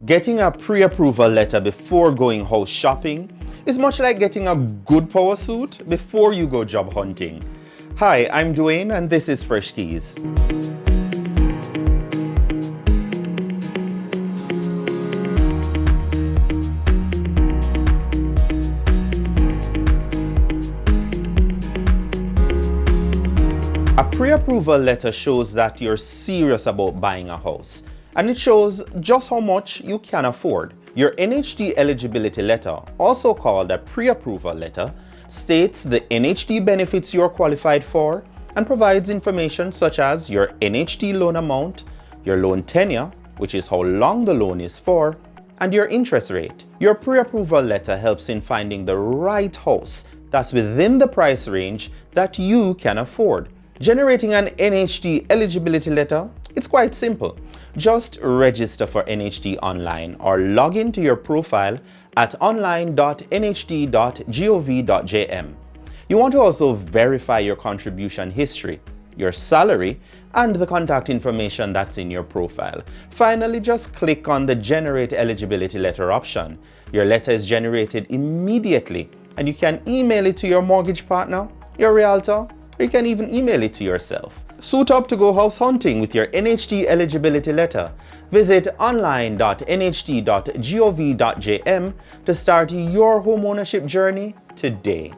Getting a pre-approval letter before going house shopping is much like getting a good power suit before you go job hunting. Hi, I'm Dwayne and this is Fresh Keys. A pre-approval letter shows that you're serious about buying a house, and it shows just how much you can afford. Your NHT eligibility letter, also called a pre-approval letter, states the NHT benefits you're qualified for and provides information such as your NHT loan amount, your loan tenure, which is how long the loan is for, and your interest rate. Your pre-approval letter helps in finding the right house that's within the price range that you can afford. Generating an NHT eligibility letter, it's quite simple. Just register for NHT online or log into your profile at online.nht.gov.jm. You want to also verify your contribution history, your salary, and the contact information that's in your profile. Finally, just click on the Generate Eligibility Letter option. Your letter is generated immediately, and you can email it to your mortgage partner, your realtor, or you can even email it to yourself. Suit up to go house hunting with your NHT eligibility letter. Visit online.nht.gov.jm to start your homeownership journey today.